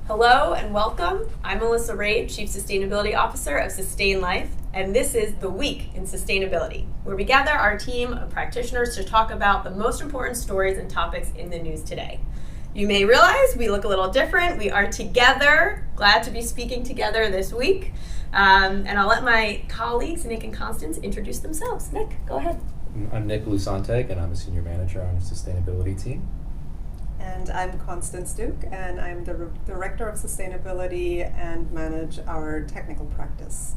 Hello and welcome. I'm Melissa Raid, Chief Sustainability Officer of Sustain Life, and this is The Week in Sustainability, where we gather our team of practitioners to talk about the most important stories and topics in the news today. You may realize we look a little different. We are together, glad to be speaking together this week. And I'll let my colleagues, Nick and Constance, introduce themselves. Nick, go ahead. I'm Nick Lusanteg, and I'm a Senior Manager on our Sustainability team. And I'm Constance Duke, and I'm the Director of Sustainability and manage our technical practice.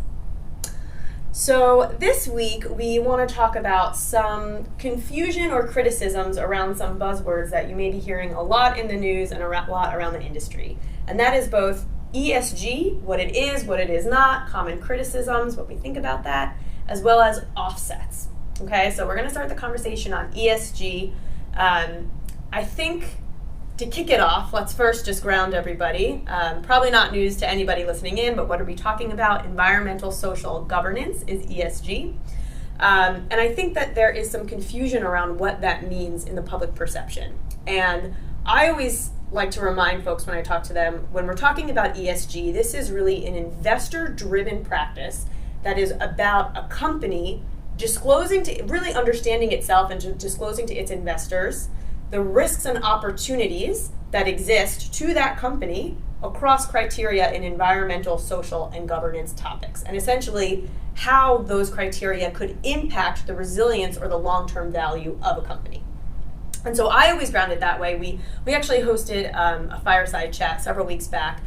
So this week we want to talk about some confusion or criticisms around some buzzwords that you may be hearing a lot in the news and a lot around the industry. And that is both ESG, what it is not, common criticisms, what we think about that, as well as offsets. Okay, so we're going to start the conversation on ESG. I think to kick it off, let's first just ground everybody. Probably not news to anybody listening in, but what are we talking about? Environmental social governance is ESG. And I think that there is some confusion around what that means in the public perception. And I always like to remind folks when I talk to them, when we're talking about ESG, this is really an investor-driven practice that is about a company disclosing to, really understanding itself and disclosing to its investors the risks and opportunities that exist to that company across criteria in environmental, social, and governance topics, and essentially how those criteria could impact the resilience or the long-term value of a company. And so I always ground it that way. We actually hosted a fireside chat several weeks back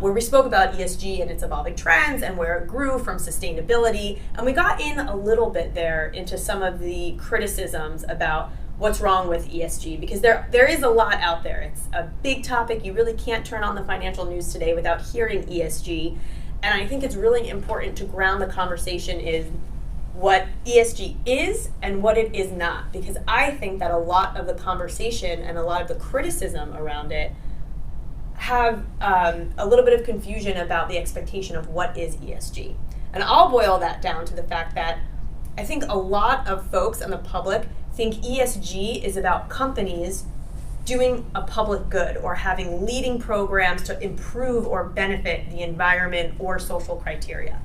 where we spoke about ESG and its evolving trends and where it grew from sustainability. And we got in a little bit there into some of the criticisms about what's wrong with ESG, because there is a lot out there. It's a big topic. You really can't turn on the financial news today without hearing ESG. And I think it's really important to ground the conversation in what ESG is and what it is not, because I think that a lot of the conversation and a lot of the criticism around it have a little bit of confusion about the expectation of what is ESG. And I'll boil that down to the fact that I think a lot of folks and the public think ESG is about companies doing a public good or having leading programs to improve or benefit the environment or social criteria.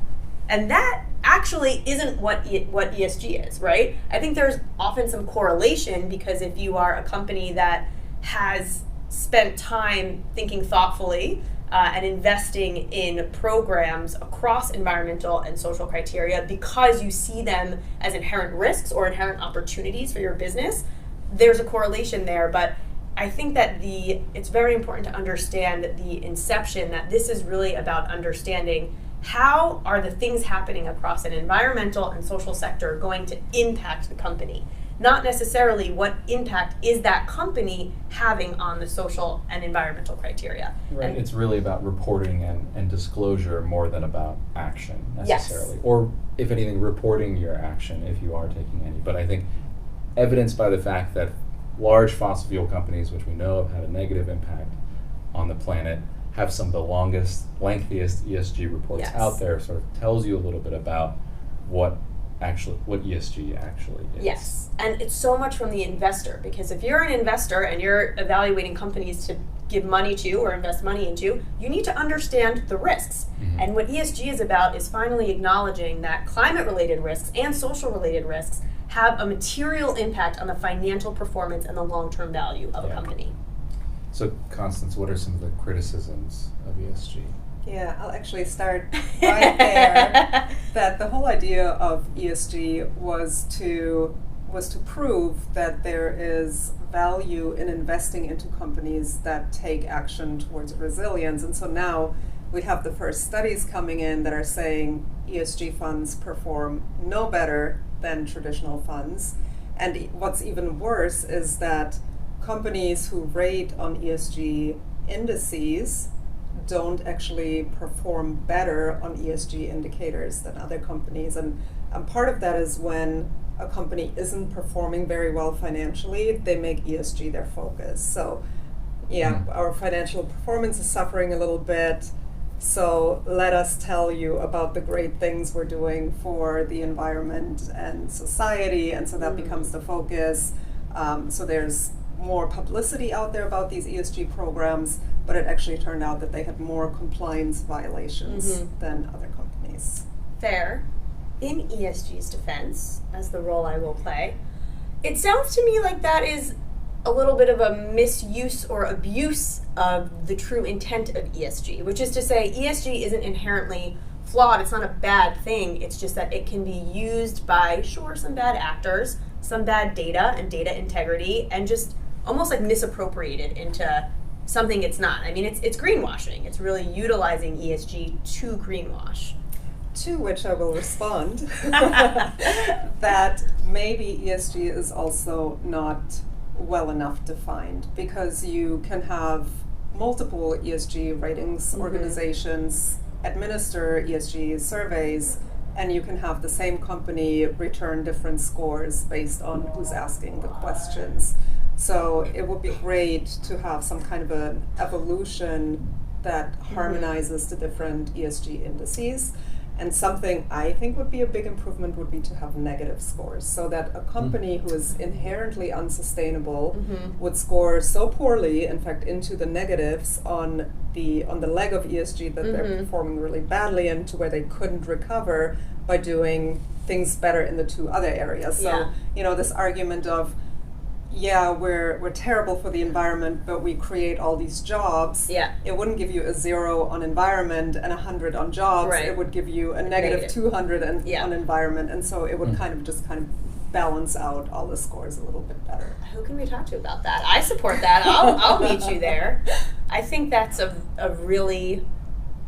And that actually isn't what ESG is, right? I think there's often some correlation, because if you are a company that has spent time thinking thoughtfully and investing in programs across environmental and social criteria because you see them as inherent risks or inherent opportunities for your business, there's a correlation there. But I think that it's very important to understand the inception, that this is really about understanding how are the things happening across an environmental and social sector going to impact the company. Not necessarily what impact is that company having on the social and environmental criteria. Right. And it's really about reporting and disclosure more than about action necessarily. Yes. Or, if anything, reporting your action if you are taking any. But I think evidenced by the fact that large fossil fuel companies, which we know have had a negative impact on the planet, have some of the lengthiest ESG reports Yes. out there, sort of tells you a little bit about what ESG actually is. Yes, and it's so much from the investor, because if you're an investor and you're evaluating companies to give money to or invest money into, you need to understand the risks. Mm-hmm. And what ESG is about is finally acknowledging that climate-related risks and social-related risks have a material impact on the financial performance and the long-term value of a company. So, Constance, what are some of the criticisms of ESG? Yeah, I'll actually start right there. That the whole idea of ESG was to prove that there is value in investing into companies that take action towards resilience. And so now we have the first studies coming in that are saying ESG funds perform no better than traditional funds. And what's even worse is that companies who rate on ESG indices don't actually perform better on ESG indicators than other companies. And part of that is when a company isn't performing very well financially, they make ESG their focus. So our financial performance is suffering a little bit. So let us tell you about the great things we're doing for the environment and society. And so that becomes the focus. So there's more publicity out there about these ESG programs, but it actually turned out that they had more compliance violations than other companies. Fair. In ESG's defense, as the role I will play, it sounds to me like that is a little bit of a misuse or abuse of the true intent of ESG, which is to say ESG isn't inherently flawed. It's not a bad thing. It's just that it can be used by, sure, some bad actors, some bad data and data integrity, and just almost like misappropriated into something it's not. I mean, it's greenwashing. It's really utilizing ESG to greenwash. To which I will respond that maybe ESG is also not well enough defined, because you can have multiple ESG ratings organizations administer ESG surveys, and you can have the same company return different scores based on who's asking the questions. So it would be great to have some kind of an evolution that harmonizes the different ESG indices. And something I think would be a big improvement would be to have negative scores, so that a company who is inherently unsustainable would score so poorly, in fact, into the negatives on the leg of ESG that they're performing really badly, and to where they couldn't recover by doing things better in the two other areas. So, you know, this argument of, yeah, we're terrible for the environment, but we create all these jobs. Yeah. It wouldn't give you a 0 on environment and 100 on jobs. Right. It would give you a negative 200 on environment, and so it would kind of balance out all the scores a little bit better. Who can we talk to about that? I support that. I'll meet you there. I think that's a really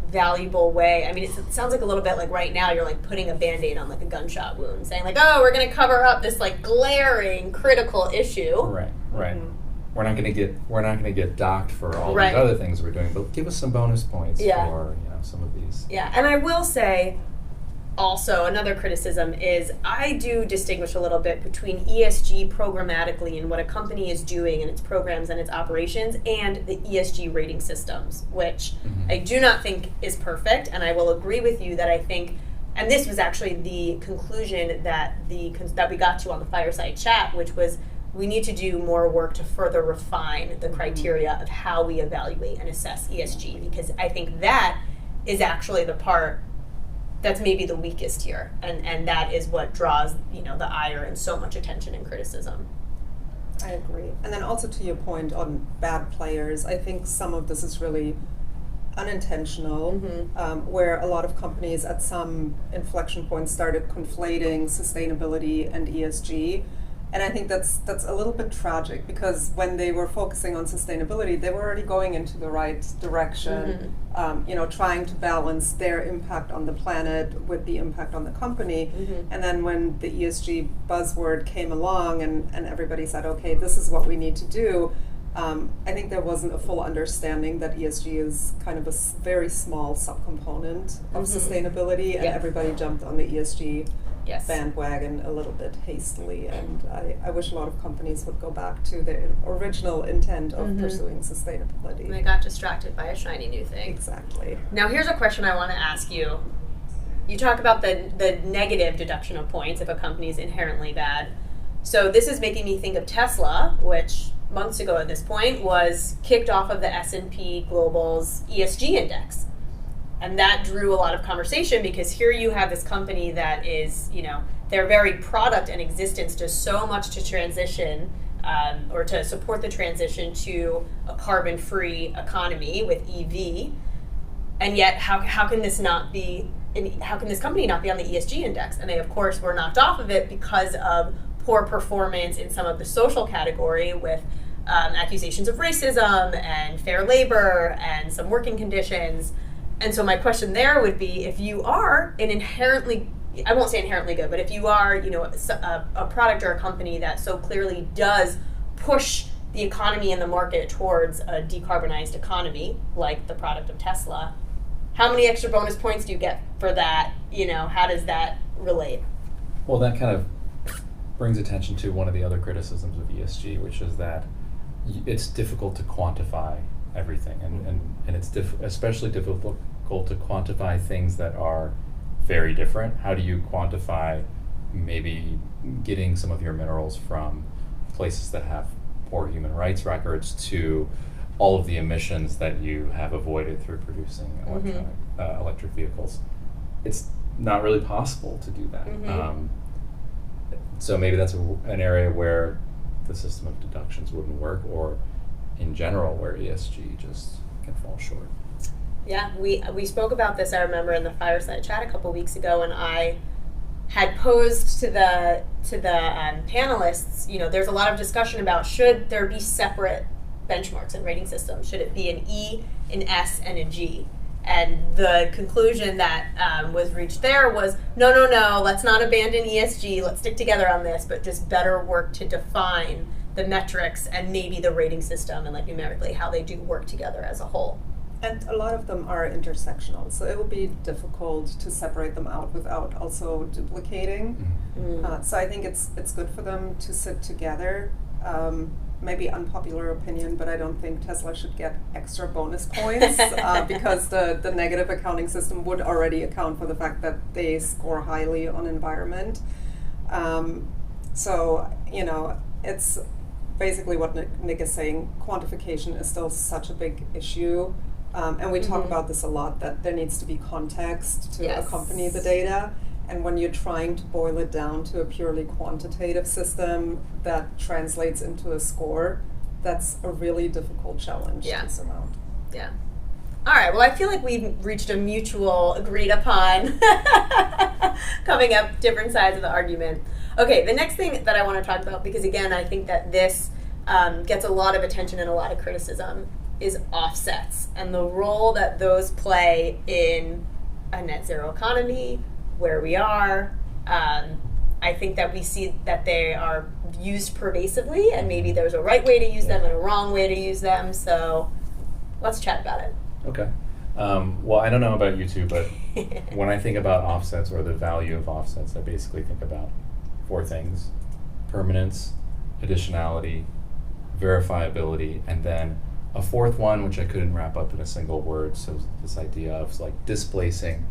valuable way. I mean, it sounds like a little bit like right now you're like putting a Band-Aid on like a gunshot wound, saying like, oh, we're going to cover up this like glaring critical issue. Right. We're not going to get docked for all these other things we're doing, but give us some bonus points for some of these. Yeah, and I will say also another criticism is I do distinguish a little bit between ESG programmatically and what a company is doing in its programs and its operations, and the ESG rating systems, which I do not think is perfect. And I will agree with you that I think, and this was actually the conclusion that we got to on the fireside chat, which was we need to do more work to further refine the criteria of how we evaluate and assess ESG, because I think that is actually the part that's maybe the weakest here, and that is what draws the ire and so much attention and criticism. I agree. And then also to your point on bad players, I think some of this is really unintentional, where a lot of companies at some inflection points started conflating sustainability and ESG. And I think that's a little bit tragic, because when they were focusing on sustainability, they were already going into the right direction, trying to balance their impact on the planet with the impact on the company. And then when the ESG buzzword came along and everybody said, okay, this is what we need to do, I think there wasn't a full understanding that ESG is kind of a very small subcomponent of sustainability, and everybody jumped on the ESG bandwagon a little bit hastily, and I wish a lot of companies would go back to their original intent of pursuing sustainability. They got distracted by a shiny new thing. Exactly. Now here's a question I want to ask you. You talk about the negative deduction of points if a company is inherently bad. So this is making me think of Tesla, which months ago at this point was kicked off of the S&P Global's ESG index. And that drew a lot of conversation, because here you have this company that is, their very product and existence does so much to transition or to support the transition to a carbon-free economy with EV. And yet, how can this company not be on the ESG index? And they, of course, were knocked off of it because of poor performance in some of the social category, with accusations of racism and fair labor and some working conditions. And so my question there would be, if you are an inherently, I won't say inherently good, but if you are, a product or a company that so clearly does push the economy and the market towards a decarbonized economy, like the product of Tesla, how many extra bonus points do you get for that? How does that relate? Well, that kind of brings attention to one of the other criticisms of ESG, which is that it's difficult to quantify everything, and it's especially difficult to quantify things that are very different. How do you quantify maybe getting some of your minerals from places that have poor human rights records to all of the emissions that you have avoided through producing electric vehicles. It's not really possible to do that. So maybe that's an area where the system of deductions wouldn't work, or in general where ESG just can fall short. Yeah, we spoke about this, I remember, in the fireside chat a couple weeks ago, and I had posed to the panelists, there's a lot of discussion about should there be separate benchmarks and rating systems? Should it be an E, an S, and a G? And the conclusion that was reached there was, no, let's not abandon ESG, let's stick together on this, but just better work to define the metrics and maybe the rating system and like numerically how they do work together as a whole. And a lot of them are intersectional, so it will be difficult to separate them out without also duplicating. So I think it's good for them to sit together. Maybe unpopular opinion, but I don't think Tesla should get extra bonus points because the negative accounting system would already account for the fact that they score highly on environment. So, it's basically what Nick is saying. Quantification is still such a big issue. And we talk about this a lot, that there needs to be context to accompany the data. And when you're trying to boil it down to a purely quantitative system that translates into a score, that's a really difficult challenge to surmount. Yeah. All right, well, I feel like we've reached a mutual agreed upon coming up different sides of the argument. Okay, the next thing that I want to talk about, because again, I think that this gets a lot of attention and a lot of criticism, is offsets and the role that those play in a net zero economy, where we are. I think that we see that they are used pervasively, and maybe there's a right way to use them and a wrong way to use them. So let's chat about it. Okay. Well, I don't know about you two, but when I think about offsets or the value of offsets, I basically think about 4 things: permanence, additionality, verifiability, and then a 4th one, which I couldn't wrap up in a single word. So this idea of like displacing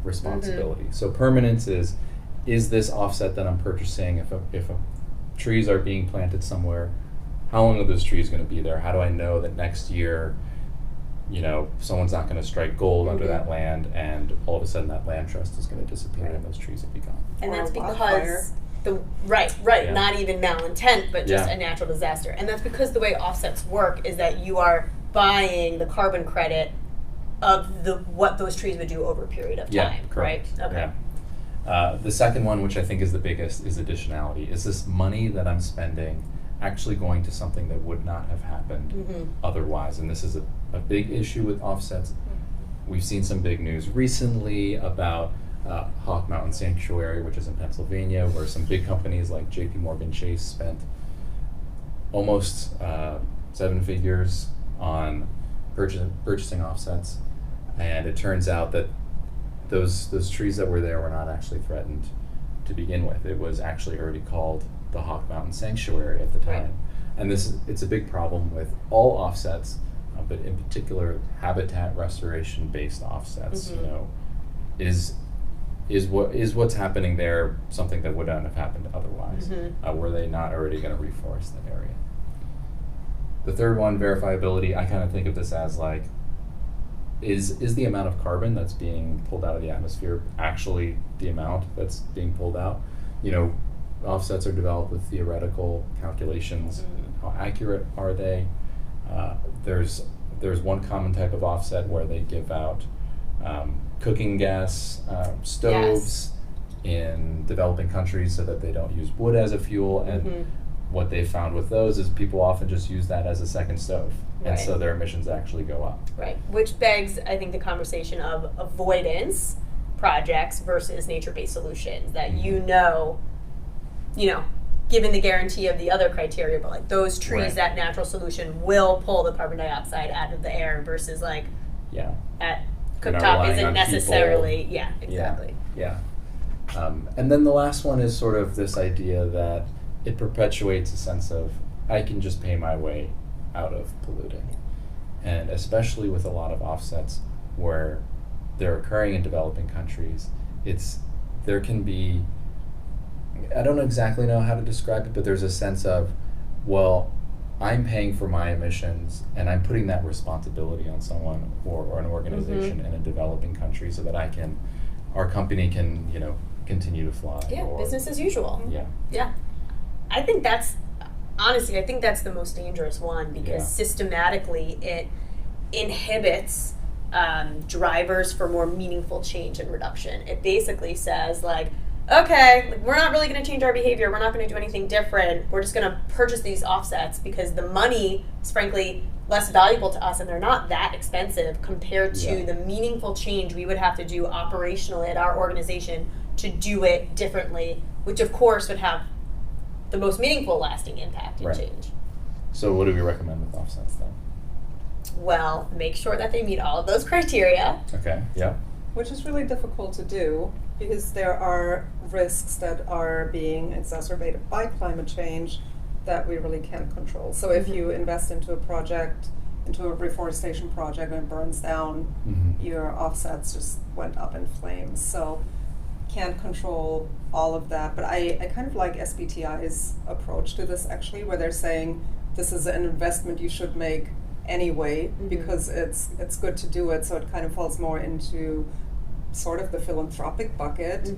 responsibility. So permanence is this offset that I'm purchasing, if trees are being planted somewhere, how long are those trees going to be there? How do I know that next year, someone's not going to strike gold under that land, and all of a sudden that land trust is going to disappear and those trees will be gone? And that's because Yeah. not even malintent, but just a natural disaster. And that's because the way offsets work is that you are buying the carbon credit of what those trees would do over a period of time, correct. right? Okay. Yeah. The second one, which I think is the biggest, is additionality. Is this money that I'm spending actually going to something that would not have happened otherwise? And this is a big issue with offsets. We've seen some big news recently about Hawk Mountain Sanctuary, which is in Pennsylvania, where some big companies like JP Morgan Chase spent almost 7 figures on purchasing offsets. And it turns out that those trees that were there were not actually threatened to begin with. It was actually already called the Hawk Mountain Sanctuary at the time. Right. And it's a big problem with all offsets, but in particular habitat restoration based offsets. Is what's happening there something that would not have happened otherwise? Were they not already going to reforest that area? The third one, verifiability, I kind of think of this as like, is the amount of carbon that's being pulled out of the atmosphere actually the amount that's being pulled out? Offsets are developed with theoretical calculations. How accurate are they? There's one common type of offset where they give out cooking gas stoves in developing countries so that they don't use wood as a fuel, and what they found with those is people often just use that as a second stove, and so their emissions actually go up. Right, which begs, I think, the conversation of avoidance projects versus nature-based solutions that given the guarantee of the other criteria, but like those trees, that natural solution will pull the carbon dioxide out of the air versus like at Cooktop isn't necessarily, exactly. And then the last one is sort of this idea that it perpetuates a sense of I can just pay my way out of polluting. And especially with a lot of offsets where they're occurring in developing countries, there can be, I don't exactly know how to describe it, but there's a sense of, well, I'm paying for my emissions, and I'm putting that responsibility on someone or an organization in a developing country so that our company can, continue to fly. Yeah, business as usual. Yeah. Yeah. I think that's the most dangerous one because systematically it inhibits drivers for more meaningful change and reduction. It basically says, like, okay, we're not really going to change our behavior. We're not going to do anything different. We're just going to purchase these offsets because the money is frankly less valuable to us and they're not that expensive compared to the meaningful change we would have to do operationally at our organization to do it differently, which of course would have the most meaningful lasting impact and change. So what do we recommend with offsets then? Well, make sure that they meet all of those criteria. Okay, yeah. Which is really difficult to do because there are risks that are being exacerbated by climate change that we really can't control. So if you invest into a reforestation project and it burns down, your offsets just went up in flames. So can't control all of that. But I kind of like SBTI's approach to this actually, where they're saying this is an investment you should make anyway because it's good to do it. So it kind of falls more into sort of the philanthropic bucket,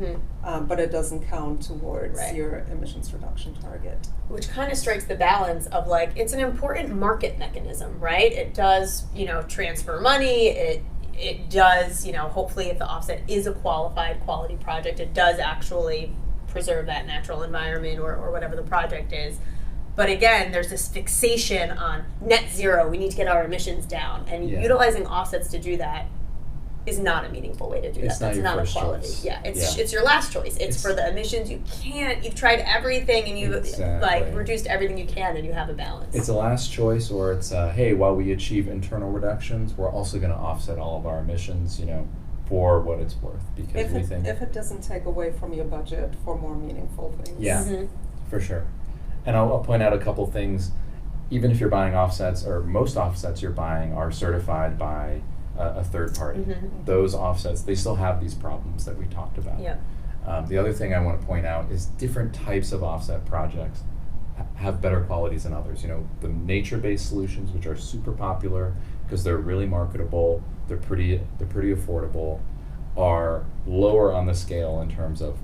but it doesn't count towards your emissions reduction target. Which kind of strikes the balance of like, it's an important market mechanism, right? It does, transfer money. It does, hopefully if the offset is a qualified quality project, it does actually preserve that natural environment or whatever the project is. But again, there's this fixation on net zero. We need to get our emissions down. And utilizing offsets to do that is not a meaningful way to do that. That's not a quality. Choice. Yeah, it's your last choice. It's for the emissions. You've tried everything and you've reduced everything you can and you have a balance. It's a last choice, or it's hey, while we achieve internal reductions, we're also going to offset all of our emissions, for what it's worth, because we think if it doesn't take away from your budget for more meaningful things. Yeah, for sure. And I'll point out a couple things. Even if you're buying offsets, or most offsets you're buying are certified by a third party. Those offsets, they still have these problems that we talked about. The other thing I want to point out is different types of offset projects have better qualities than others. The nature-based solutions, which are super popular because they're really marketable, they're pretty affordable, are lower on the scale in terms of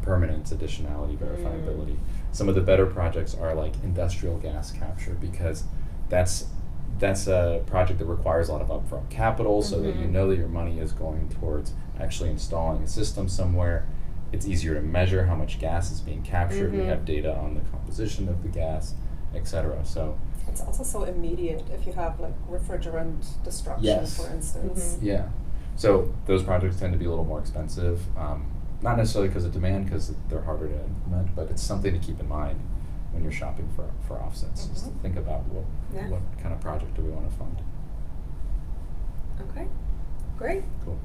permanence, additionality, verifiability. Some of the better projects are like industrial gas capture, because that's a project that requires a lot of upfront capital, so that you know that your money is going towards actually installing a system somewhere. It's easier to measure how much gas is being captured. We have data on the composition of the gas, etc. So it's also so immediate if you have like refrigerant destruction, for instance. Yeah. So those projects tend to be a little more expensive. Not necessarily because of demand, because they're harder to implement, but it's something to keep in mind when you're shopping for offsets. Just to think about what kind of project do we want to fund. Okay, great. Cool.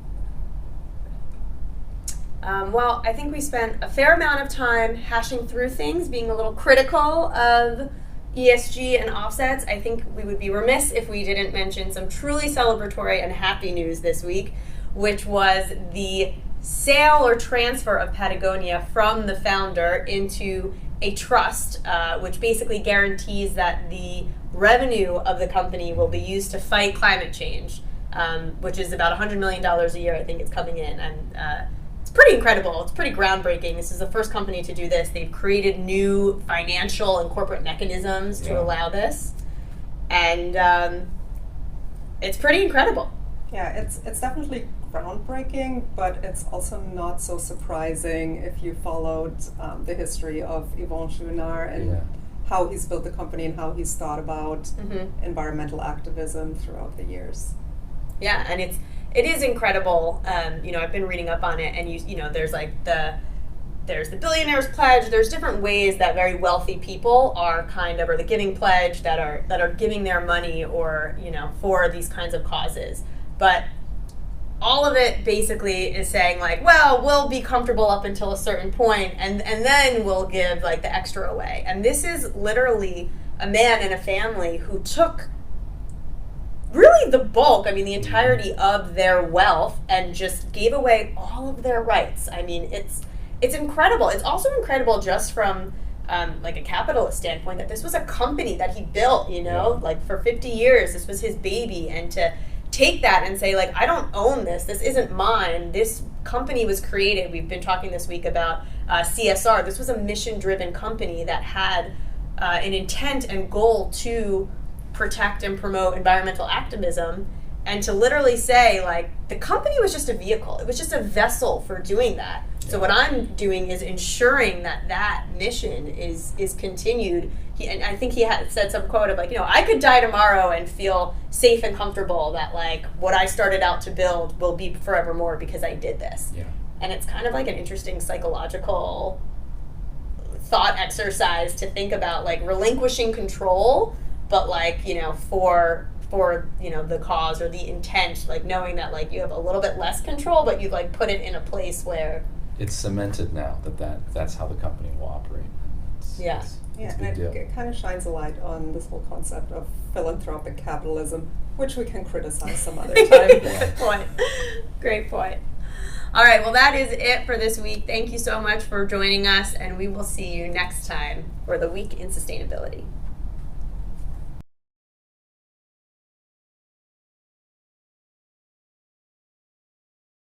Well, I think we spent a fair amount of time hashing through things, being a little critical of ESG and offsets. I think we would be remiss if we didn't mention some truly celebratory and happy news this week, which was the sale or transfer of Patagonia from the founder into a trust, which basically guarantees that the revenue of the company will be used to fight climate change, which is about $100 million a year, I think it's coming in. And it's pretty incredible. It's pretty groundbreaking. This is the first company to do this. They've created new financial and corporate mechanisms to allow this. And it's pretty incredible. Yeah, it's definitely groundbreaking, but it's also not so surprising if you followed the history of Yvon Chouinard and how he's built the company and how he's thought about environmental activism throughout the years. Yeah, and it is incredible. I've been reading up on it, and there's like there's the Billionaires Pledge. There's different ways that very wealthy people are or the Giving Pledge that are giving their money or for these kinds of causes. But all of it basically is saying like, well, we'll be comfortable up until a certain point, and then we'll give like the extra away. And this is literally a man and a family who took really the bulk, the entirety of their wealth and just gave away all of their rights. It's incredible. It's also incredible just from like a capitalist standpoint, that this was a company that he built, you know, Yeah. like for 50 years, this was his baby, and to take that and say, like, I don't own this, this isn't mine, this company was created. We've been talking this week about CSR. This was a mission-driven company that had an intent and goal to protect and promote environmental activism, and to literally say, like, the company was just a vehicle. It was just a vessel for doing that. So what I'm doing is ensuring that that mission is continued. And I think he had said some quote of, like, you know, I could die tomorrow and feel safe and comfortable that, like, what I started out to build will be forevermore because I did this. Yeah. And it's kind of like an interesting psychological thought exercise to think about, like, relinquishing control, but, like, you know, for you know, the cause or the intent, like, knowing that, like, you have a little bit less control, but you, like, put it in a place where It's cemented now that's how the company will operate. Yeah. It's Yeah, a big and deal. it kind of shines a light on this whole concept of philanthropic capitalism, which we can criticize some other time. Good point. Great point. All right, well, that is it for this week. Thank you so much for joining us, and we will see you next time for the Week in Sustainability.